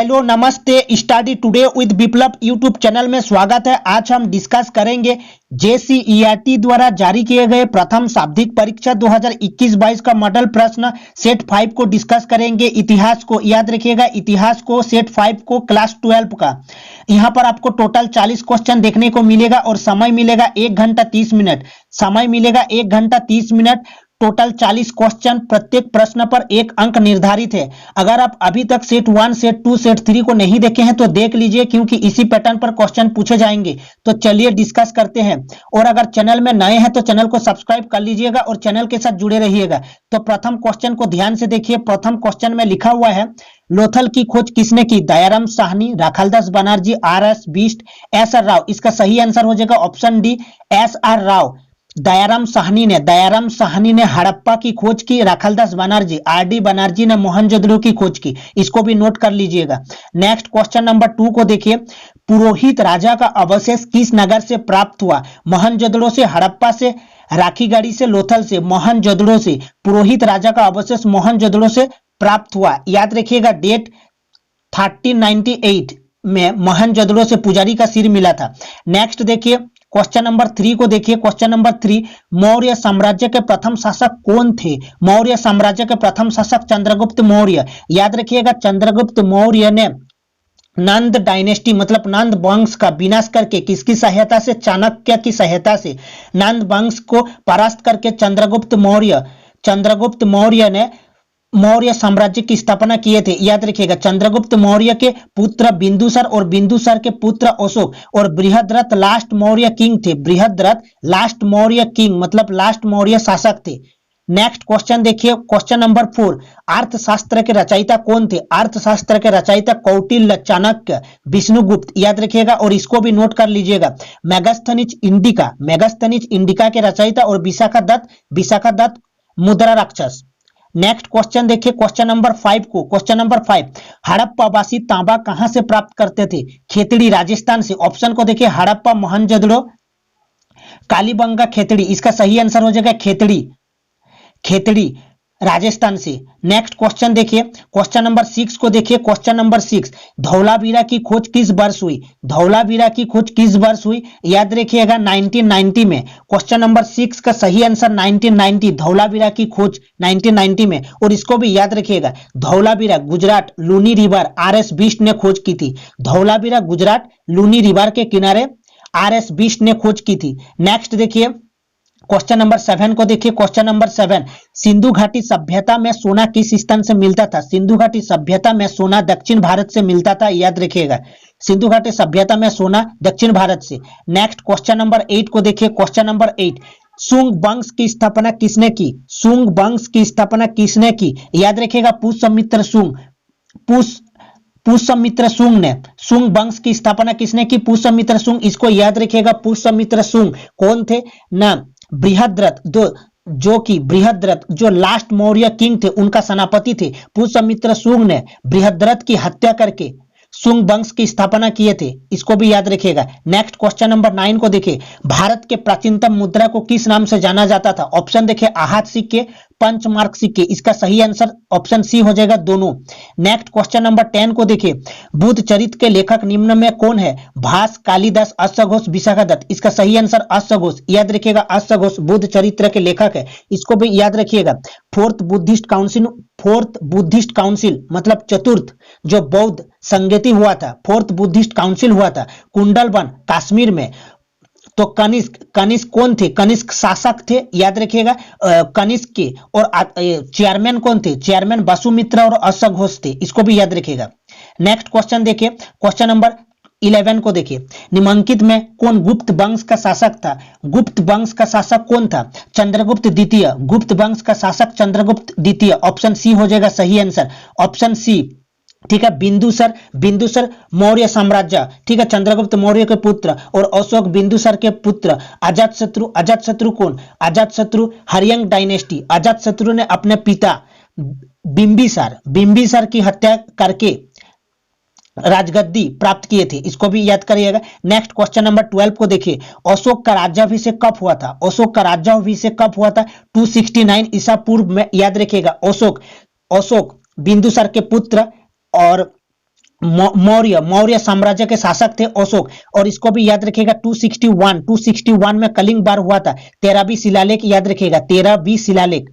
Hello नमस्ते, study today with Viplav YouTube channel में स्वागत है। आज हम डिस्कस करेंगे जेसीईआरटी द्वारा जारी किए गए प्रथम शाब्दिक परीक्षा 2021-22 का मॉडल प्रश्न सेट 5 को डिस्कस करेंगे। इतिहास को याद रखिएगा, इतिहास को सेट 5 को क्लास 12 का। यहाँ पर आपको टोटल 40 क्वेश्चन देखने को मिलेगा और समय मिलेगा 1 घंटा 30 मिनट। समय मिलेगा 1 घंटा 30 मिनट। टोटल 40 क्वेश्चन, प्रत्येक प्रश्न पर 1 अंक निर्धारित है। अगर आप अभी तक सेट 1, सेट 2, सेट 3 को नहीं देखे हैं तो देख लीजिए, क्योंकि इसी पैटर्न पर क्वेश्चन पूछे जाएंगे। तो चलिए डिस्कस करते हैं। और अगर चैनल में नए हैं तो चैनल को सब्सक्राइब कर लीजिएगा और चैनल के साथ जुड़े रहिएगा। तो प्रथम क्वेश्चन को ध्यान से देखिए। प्रथम क्वेश्चन में लिखा हुआ है, लोथल की खोज किसने की? दयाराम साहनी, राखालदास बनर्जी, आर.एस. बिष्ट, एस.आर. राव। इसका सही आंसर हो जाएगा option D, SR. Rao. Dayaram Sahni ने हड़प्पा की खोज की, राखालदास बनर्जी, आर.डी. बनर्जी ने मोहनजोदड़ो की खोज की। इसको भी नोट कर लीजिएगा। नेक्स्ट क्वेश्चन नंबर 2 को देखिए। पुरोहित राजा का अवशेष किस नगर से प्राप्त हुआ? मोहनजोदड़ो से, हड़प्पा से, राखीगढ़ी से, लोथल से। मोहनजोदड़ो से। पुरोहित राजा का अवशेष मोहनजोदड़ो से प्राप्त हुआ। याद रखिएगा, डेट 1398 में मोहनजोदड़ो से पुजारी का सिर मिला था। नेक्स्ट देखिए क्वेश्चन नंबर 3 को देखिए। क्वेश्चन नंबर 3, मौर्य साम्राज्य के प्रथम शासक कौन थे? मौर्य साम्राज्य के प्रथम शासक चंद्रगुप्त मौर्य। याद रखिएगा, चंद्रगुप्त मौर्य ने नंद डायनेस्टी मतलब नंद वंश का विनाश करके किसकी सहायता से? चाणक्य की सहायता से नंद वंश को परास्त करके चंद्रगुप्त मौर्य ने मौर्य साम्राज्य की स्थापना किए थे। याद रखिएगा, चंद्रगुप्त मौर्य के पुत्र बिंदुसार और बिंदुसार के पुत्र अशोक और बृहद्रथ लास्ट मौर्य किंग थे। बृहद्रथ लास्ट मौर्य किंग मतलब लास्ट मौर्य शासक थे। नेक्स्ट क्वेश्चन देखिए, क्वेश्चन नंबर 4, अर्थशास्त्र के रचयिता कौन थे? अर्थशास्त्र के रचयिता कौटिल्य, चाणक्य, विष्णुगुप्त। याद रखिएगा और इसको भी नोट कर लीजिएगा। मेगास्थनीज इंडिका के रचयिता और विशाखा दत्त मुद्रा राक्षस। नेक्स्ट क्वेश्चन देखिए, क्वेश्चन नंबर 5 को। क्वेश्चन नंबर 5, हड़प्पावासी तांबा कहां से प्राप्त करते थे? खेतड़ी, राजस्थान से। ऑप्शन को देखिए, हड़प्पा, मोहनजोदड़ो, कालीबंगा, खेतड़ी। इसका सही आंसर हो जाएगा खेतड़ी, राजस्थान से। नेक्स्ट क्वेश्चन देखिए, क्वेश्चन नंबर 6 को देखिए। क्वेश्चन नंबर 6, धौलावीरा की खोज किस वर्ष हुई? धौलावीरा की खोज किस वर्ष हुई? याद रखिएगा 1990 में। क्वेश्चन नंबर 6 का सही आंसर 1990, धौलावीरा की खोज 1990 में। और इसको भी याद रखिएगा, धौलावीरा गुजरात लूनी रिवर आर.एस. बिष्ट ने खोज की थी। धौलावीरा गुजरात लूनी रिवर के किनारे आर.एस. बिष्ट ने खोज की थी। नेक्स्ट देखिए क्वेश्चन नंबर 7 को देखिए। क्वेश्चन नंबर 7, सिंधु घाटी सभ्यता में सोना किस स्थान से मिलता था? सिंधु घाटी सभ्यता में सोना दक्षिण भारत से मिलता था। याद रखिएगा, सिंधु घाटी सभ्यता में सोना दक्षिण भारत से। नेक्स्ट क्वेश्चन नंबर 8 को देखिए। क्वेश्चन नंबर 8, शुंग वंश की स्थापना किसने की? शुंग वंश की स्थापना किसने की? याद रखिएगा, पुष्यमित्र शुंग ने शुंग वंश की स्थापना किसने की? पुष्यमित्र शुंग। इसको याद रखिएगा, पुष्यमित्र शुंग कौन थे ना? बृहद्रथ, जो लास्ट मौर्य किंग थे उनका सेनापति थे। पुष्यमित्र शुंग ने बृहद्रथ की हत्या करके शुंग वंश की स्थापना किए थे। इसको भी याद रखिएगा। नेक्स्ट क्वेश्चन नंबर 9 को देखिए। भारत के प्राचीनतम मुद्रा को किस नाम से जाना जाता था? ऑप्शन देखिए, आहत सिक्के, पंचमार्क सिक्के। इसका सही आंसर ऑप्शन सी हो जाएगा, दोनों। नेक्स्ट क्वेश्चन नंबर 10 को देखिए। बुद्ध चरित्र के लेखक निम्न में कौन है? भास, कालिदास, अश्वघोष, विशाखा दत्त। इसका सही आंसर अश्वघोष। याद रखिएगा, अश्वघोष बुद्ध चरित्र के लेखक है। इसको भी याद रखिएगा। फोर्थ बुद्धिस्ट काउंसिल मतलब चतुर्थ जो बौद्ध संगति हुआ था, फोर्थ बुद्धिस्ट काउंसिल हुआ था कुंडलवन कश्मीर में। तो कनिष्क कौन थे? कनिष्क शासक थे। याद रखिएगा, कनिष्क के। और चेयरमैन कौन थे? चेयरमैन वसुमित्र और अश्वघोष थे। इसको भी याद रखिएगा। नेक्स्ट क्वेश्चन देखिए, क्वेश्चन नंबर 11 को देखिए। निम्नलिखित में कौन गुप्त वंश का शासक था? गुप्त वंश का शासक कौन था? चंद्रगुप्त द्वितीय। गुप्त वंश का शासक चंद्रगुप्त द्वितीय। ऑप्शन सी हो जाएगा सही आंसर, ऑप्शन सी। ठीक है, बिंदुसार मौर्य साम्राज्य, ठीक है, चंद्रगुप्त मौर्य के पुत्र। और अशोक बिंदुसार के पुत्र। अजातशत्रु कौन? अजातशत्रु हरियंग डायनेस्टी। अजातशत्रु ने अपने पिता बिंबिसार की हत्या करके राजगद्दी प्राप्त किए थे। इसको भी याद करिएगा। नेक्स्ट क्वेश्चन नंबर 12 को देखिए। अशोक का राज्याभिषेक कब हुआ था? अशोक का राज्याभिषेक कब हुआ था? 269 ईसा पूर्व में। याद रखिएगा, अशोक बिंदुसार के पुत्र और मौर्य मौर्य साम्राज्य के शासक थे अशोक। और इसको भी याद रखिएगा 261 में कलिंग बार हुआ था। 13वीं शिलालेख याद रखिएगा, 13वीं शिलालेख।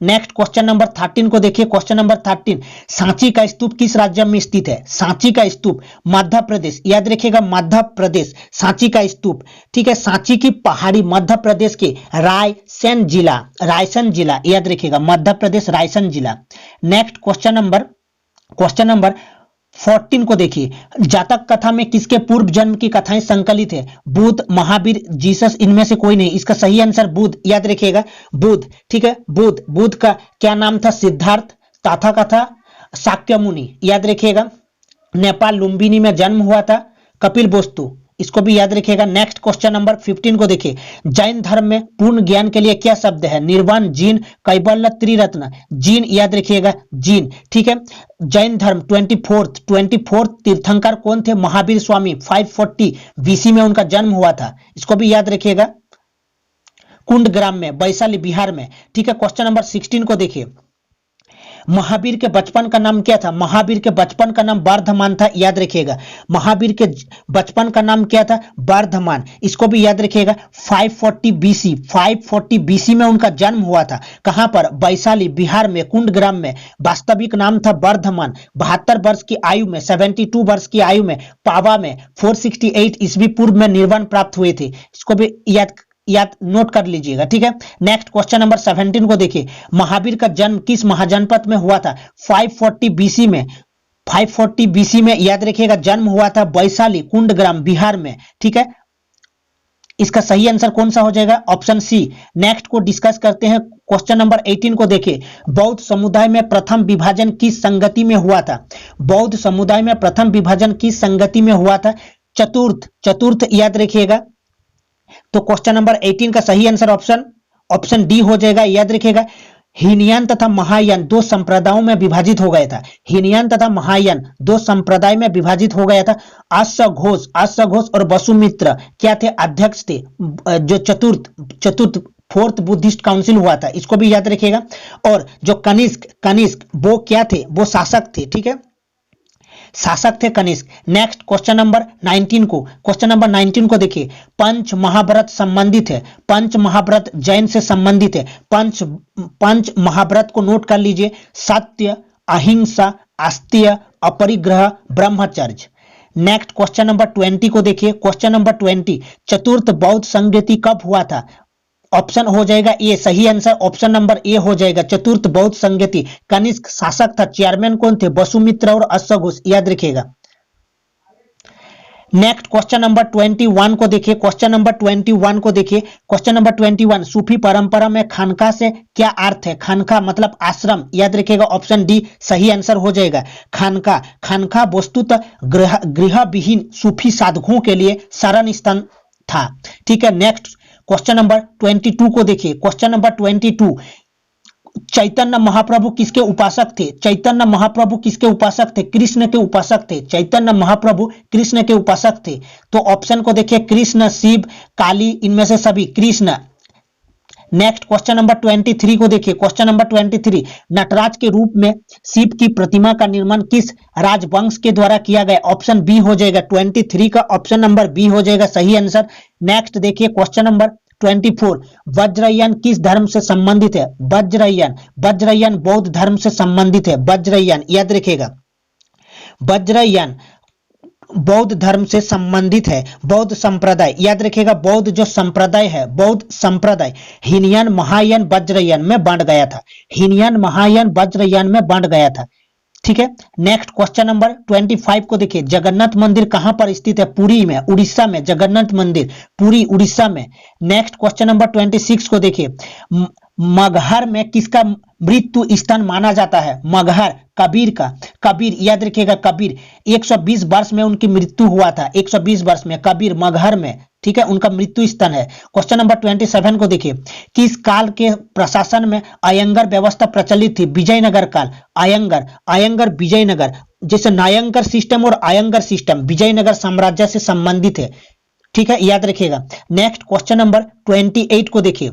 नेक्स्ट क्वेश्चन नंबर 13 को देखिए। क्वेश्चन नंबर 13, सांची का स्तूप किस राज्य में स्थित है? सांची का स्तूप मध्य प्रदेश, याद रखिएगा मध्य प्रदेश, सांची का स्तूप। ठीक है, सांची की पहाड़ी मध्य प्रदेश के रायसेन जिला याद रखिएगा, मध्य प्रदेश रायसेन जिला। नेक्स्ट क्वेश्चन नंबर 14 को देखिए। जातक कथा में किसके पूर्व जन्म की कथाएं संकलित है? बुद्ध, महावीर, जीसस, इनमें से कोई नहीं। इसका सही आंसर बुद्ध, याद रखिएगा बुद्ध। ठीक है, बुद्ध का क्या नाम था? सिद्धार्थ, तथाकथा, शाक्यमुनि, याद रखिएगा। नेपाल लुम्बिनी में जन्म हुआ था कपिल वस्तु, इसको भी याद रखिएगा। नेक्स्ट क्वेश्चन नंबर 15 को देखिए। जैन धर्म में पूर्ण ज्ञान के लिए क्या शब्द है? निर्वाण, जीन, कैवल्य, त्रिरत्न। जीन, याद रखिएगा जीन। ठीक है, जैन धर्म 24th तीर्थंकर कौन थे? महावीर स्वामी। 540 बीसी में उनका जन्म हुआ था, इसको भी याद रखिएगा, कुंडग्राम में, वैशाली बिहार में। ठीक है, क्वेश्चन नंबर 16 को देखिए। महावीर के बचपन का नाम क्या था? महावीर के बचपन का नाम वर्धमान था, याद रखिएगा। महावीर के बचपन का नाम क्या था? वर्धमान, इसको भी याद रखिएगा। 540 बीसी में उनका जन्म हुआ था। कहां पर? वैशाली बिहार में, कुंडग्राम में। वास्तविक नाम था वर्धमान। 72 वर्ष की आयु में, 72 वर्ष की आयु में, पावा में 468 ईस्वी पूर्व में निर्वाण प्राप्त हुए थे। इसको भी याद नोट कर लीजिएगा। ठीक है, नेक्स्ट क्वेश्चन नंबर 17 को देखिए। महावीर का जन्म किस महाजनपद में हुआ था? 540 बीसी में याद रखिएगा जन्म हुआ था वैशाली, कुंडग्राम, बिहार में। ठीक है, इसका सही आंसर कौन सा हो जाएगा? Option C. नेक्स्ट को डिस्कस करते हैं। क्वेश्चन नंबर 18 को देखिए। बौद्ध समुदाय में प्रथम विभाजन किस संगति में हुआ था? बौद्ध समुदाय में प्रथम विभाजन किस संगति में हुआ था? चतुर्थ, याद रखिएगा। तो क्वेश्चन नंबर 18 का सही आंसर ऑप्शन डी हो जाएगा, याद रखिएगा। हीनयान तथा महायान दो संप्रदायों में विभाजित हो गया था। हीनयान तथा महायान दो संप्रदाय में विभाजित हो गया था। आश्य घोष और वसुमित्र क्या थे? अध्यक्ष थे। जो चतुर्थ फोर्थ बुद्धिस्ट काउंसिल हुआ था, इसको भी याद रखिएगा। और जो कनिष्क वो क्या थे? वो शासक थे। ठीक है, शासक थे कनिष्क। नेक्स्ट क्वेश्चन नंबर 19 को देखिए। पंच महाव्रत संबंधित है, पंच महाव्रत जैन से संबंधित है। पंच महाव्रत को नोट कर लीजिए। सत्य, अहिंसा, आस्तेय, अपरिग्रह, ब्रह्मचर्य। नेक्स्ट क्वेश्चन नंबर 20 को देखिए। क्वेश्चन नंबर 20, चतुर्थ बौद्ध संगति कब हुआ था? ऑप्शन हो जाएगा ए, सही आंसर ऑप्शन नंबर ए हो जाएगा। चतुर्थ बौद्ध संगति, कनिष्क शासक था। चेयरमैन कौन थे? वसुमित्र और अश्वघोष, याद रखिएगा। नेक्स्ट क्वेश्चन नंबर 21 को देखिए। क्वेश्चन नंबर 21, सूफी परंपरा में खानका से क्या अर्थ है? खानका मतलब आश्रम, याद रखिएगा। ऑप्शन डी सही आंसर हो जाएगा। खानका वस्तुतः गृह विहीन सूफी साधकों के लिए शरण स्थान था। ठीक है, नेक्स्ट क्वेश्चन नंबर 22 को देखिए। क्वेश्चन नंबर 22, चैतन्य महाप्रभु किसके उपासक थे? चैतन्य महाप्रभु किसके उपासक थे? कृष्ण के उपासक थे। चैतन्य महाप्रभु कृष्ण के उपासक थे। तो ऑप्शन को देखिए, कृष्ण, शिव, काली, इनमें से सभी कृष्ण। नेक्स्ट क्वेश्चन नंबर 23 को देखिए। क्वेश्चन नंबर 23, नटराज के रूप में शिव की प्रतिमा का निर्माण किस राजवंश के द्वारा किया गया? ऑप्शन बी हो जाएगा। 23 का ऑप्शन नंबर बी हो जाएगा सही आंसर। नेक्स्ट देखिए क्वेश्चन नंबर 24, वज्रयान किस धर्म से संबंधित है? वज्रयान बौद्ध धर्म से संबंधित है। वज्रयान, याद रखिएगा, वज्रयान बौद्ध धर्म से संबंधित है। बौद्ध संप्रदाय, याद रखिएगा, बौद्ध जो संप्रदाय है, बौद्ध संप्रदाय हीनयान, महायान, वज्रयान में बांट गया था। हीनयान, महायान, वज्रयान में बांट गया था। ठीक है, नेक्स्ट क्वेश्चन नंबर 25 को देखिए। जगन्नाथ मंदिर कहां पर स्थित है? पुरी में, उड़ीसा में। जगन्नाथ मंदिर पुरी, उड़ीसा में। नेक्स्ट क्वेश्चन नंबर 26 को देखिए। मगहर में किसका मृत्यु स्थान माना जाता है? मगहर कबीर का। कबीर, याद रखिएगा, कबीर 120 वर्ष में उनकी मृत्यु हुआ था। 120 वर्ष में कबीर मगहर में, ठीक है, उनका मृत्यु स्थान है। क्वेश्चन नंबर 27 को देखिए। किस काल के प्रशासन में अयंगर व्यवस्था प्रचलित थी? विजयनगर काल। अयंगर विजयनगर, जैसे नायंगर सिस्टम और अयंगर सिस्टम विजयनगर साम्राज्य से संबंधित है। ठीक है, याद रखिएगा। नेक्स्ट क्वेश्चन नंबर 28 को देखिए।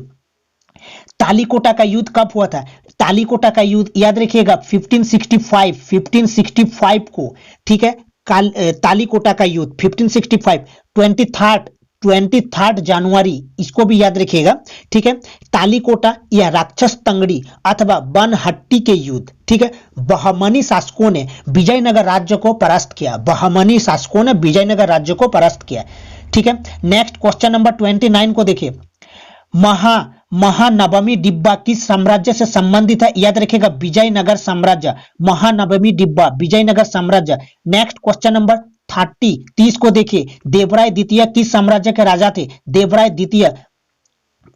तालीकोटा का युद्ध कब हुआ था? तालीकोटा का युद्ध, याद रखिएगा, 1565 को, ठीक है, तालीकोटा का युद्ध 1565, 23 जनवरी, इसको भी याद रखिएगा, ठीक है। तालीकोटा या राक्षस तंगड़ी अथवा बनहट्टी के युद्ध, ठीक है। बहमनी शासकों ने विजयनगर राज्य को परास्त किया, बहमनी शासकों ने विजयनगर राज्य को परास्त किया, ठीक है। नेक्स्ट क्वेश्चन नंबर 29 को देखिए, महानवमी डिब्बा किस साम्राज्य से संबंधित है? याद रखिएगा विजयनगर साम्राज्य, महानवमी डिब्बा विजयनगर साम्राज्य। नेक्स्ट क्वेश्चन नंबर 30 को देखिए, देवराय द्वितीय किस साम्राज्य के राजा थे? देवराय द्वितीय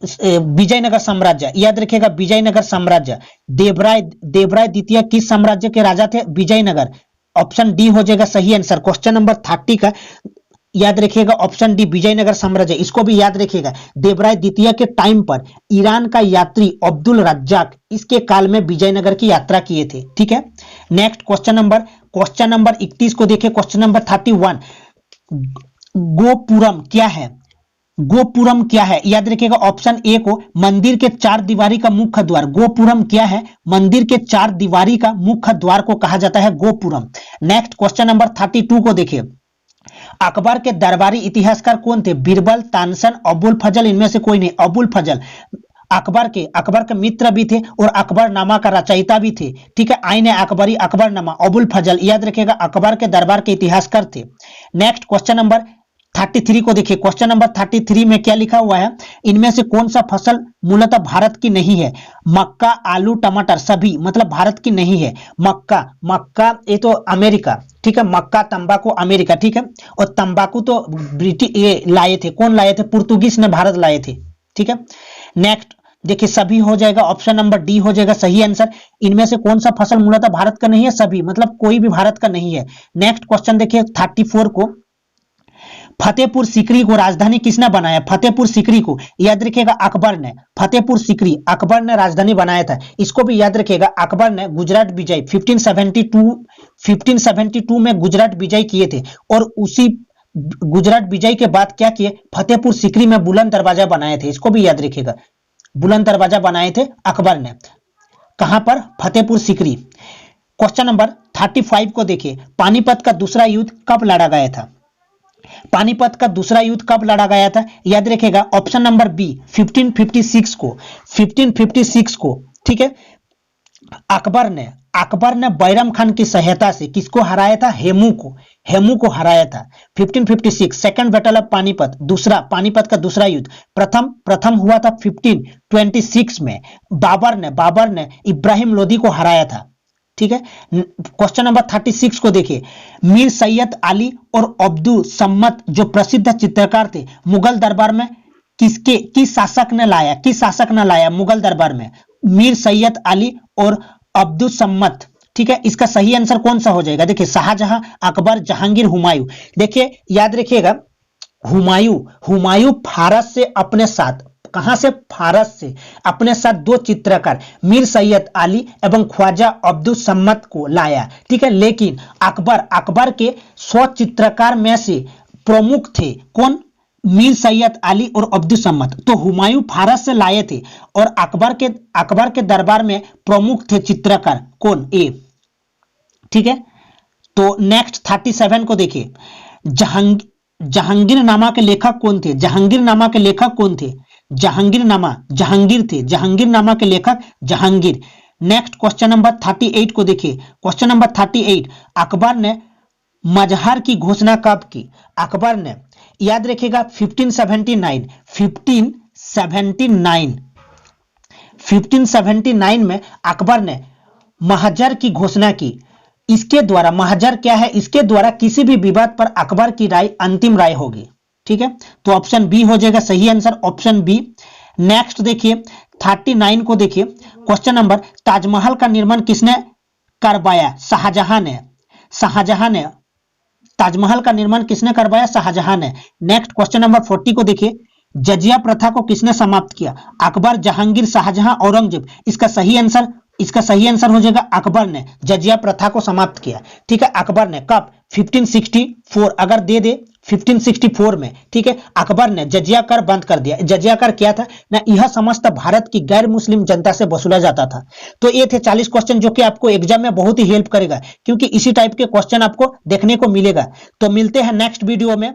विजयनगर साम्राज्य, याद रखिएगा विजयनगर साम्राज्य। देवराय द्वितीय किस साम्राज्य के राजा थे? विजयनगर। ऑप्शन डी हो जाएगा सही आंसर क्वेश्चन नंबर 30 का, याद रखिएगा ऑप्शन डी विजयनगर साम्राज्य। इसको भी याद रखिएगा, देवराय द्वितीय के टाइम पर ईरान का यात्री अब्दुल रज्जाक इसके काल में विजयनगर की यात्रा किए थे, ठीक है। नेक्स्ट क्वेश्चन नंबर 31 को देखिए, क्वेश्चन नंबर 31, गोपुरम क्या है? गोपुरम क्या है? याद रखिएगा ऑप्शन ए को मंदिर के 4 दीवारी का मुख्य द्वार। गोपुरम क्या है? मंदिर के 4 दीवारी का मुख्य द्वार को कहा जाता है गोपुरम। नेक्स्ट क्वेश्चन नंबर 32 को देखिए, अकबर के दरबारी इतिहासकार कौन थे? बीरबल, तानसेन, अबुल फजल, इनमें से कोई नहीं। अबुल फजल अकबर के मित्र भी थे और अकबरनामा का रचयिता भी थे, ठीक है। आईने अकबरी, अकबरनामा, अबुल फजल, याद रखिएगा अकबर के दरबार के इतिहासकार थे। नेक्स्ट क्वेश्चन नंबर 33 को देखिए, क्वेश्चन नंबर 33 में क्या लिखा हुआ है? इनमें से कौन सा फसल मूलतः भारत की नहीं है? मक्का, आलू, टमाटर, सभी मतलब भारत की नहीं है। मक्का ये तो अमेरिका, ठीक है। मक्का, तंबाकू अमेरिका, ठीक है। और तंबाकू तो ब्रिटिश ये लाए थे, कौन लाए थे? पुर्तगाली ने भारत लाए थे, ठीक है। नेक्स्ट देखिए, सभी हो जाएगा, ऑप्शन नंबर डी हो जाएगा सही आंसर। इनमें से कौन सा फसल मूलतः भारत का नहीं है? सभी मतलब कोई भी भारत का नहीं है। नेक्स्ट क्वेश्चन देखिए 34 को, फतेहपुर सीकरी को राजधानी किसने बनाया? फतेहपुर सीकरी को याद रखिएगा अकबर ने, फतेहपुर सीकरी अकबर ने राजधानी बनाया था। इसको भी याद रखिएगा, अकबर ने गुजरात विजय 1572 में गुजरात विजय किए थे और उसी गुजरात विजय के बाद क्या किए? फतेहपुर सीकरी में बुलंद दरवाजा बनाए थे। इसको भी याद रखिएगा, बुलंद दरवाजा बनाए थे अकबर ने। कहां पर? फतेहपुर सीकरी। क्वेश्चन नंबर 35 को देखिए, पानीपत का दूसरा युद्ध कब लड़ा गया था? पानीपत का दूसरा युद्ध कब लड़ा गया था? याद रखिएगा ऑप्शन नंबर बी 1556 को, ठीक है। अकबर ने बैरम खान की सहायता से किसको हराया था? हेमू को हराया था। 1556 सेकंड बैटल ऑफ पानीपत, दूसरा पानीपत का दूसरा युद्ध। प्रथम हुआ था 1526 में, बाबर ने इब्राहिम लोदी को हराया था, ठीक है। क्वेश्चन नंबर 36 को देखिए, मीर सैयद अली और अब्दुल सम्मत जो प्रसिद्ध चित्रकार थे, मुगल दरबार में किस शासक ने लाया मुगल दरबार में? मीर सैयद अली और अब्दुल सम्मत, ठीक है। इसका सही आंसर कौन सा हो जाएगा? देखिए शाहजहां, अकबर, जहांगीर, हुमायूं। देखिए याद रखिएगा, हुमायूं फारस से अपने साथ, कहां से? फारस से अपने साथ 2 चित्रकार मीर सैयद अली एवं ख्वाजा अब्दुल सम्मत को लाया, ठीक है। लेकिन अकबर के 100 चित्रकार में से प्रमुख थे कौन? मीर सैयद अली और अब्दुल सम्मत। तो हुमायूं फारस से लाए थे और अकबर के दरबार में प्रमुख थे चित्रकार कौन? ए, ठीक है। तो नेक्स्ट 37 को देखिए, जहांगीरनामा के लेखक कौन थे? जहांगीरनामा के लेखक जहांगीर। नेक्स्ट क्वेश्चन नंबर 38 को देखिए, क्वेश्चन नंबर 38, अकबर ने मजहर की घोषणा कब की? अकबर ने, याद रखिएगा 1579 में अकबर ने महजर की घोषणा की। इसके द्वारा, महजर क्या है? इसके द्वारा किसी भी विवाद पर अकबर की राय अंतिम राय होगी, ठीक है। तो ऑप्शन बी हो जाएगा सही आंसर, ऑप्शन बी। नेक्स्ट देखिए 39 को देखिए, क्वेश्चन नंबर, ताजमहल का निर्माण किसने करवाया? शाहजहां ने ताजमहल का निर्माण किसने करवाया? शाहजहां ने। नेक्स्ट क्वेश्चन नंबर 40 को देखिए, जजिया प्रथा को किसने समाप्त किया? अकबर, जहांगीर, शाहजहां, औरंगजेब। इसका सही आंसर हो जाएगा अकबर ने जजिया प्रथा को समाप्त किया, ठीक है। अकबर ने कब? 1564। अगर दे 1564 में, ठीक है, अकबर ने जजिया कर बंद कर दिया। जजिया कर क्या था ना, यह समस्त भारत की गैर मुस्लिम जनता से वसूला जाता था। तो ये थे 40 क्वेश्चन जो कि आपको एग्जाम में बहुत ही हेल्प करेगा, क्योंकि इसी टाइप के क्वेश्चन आपको देखने को मिलेगा। तो मिलते हैं नेक्स्ट वीडियो में।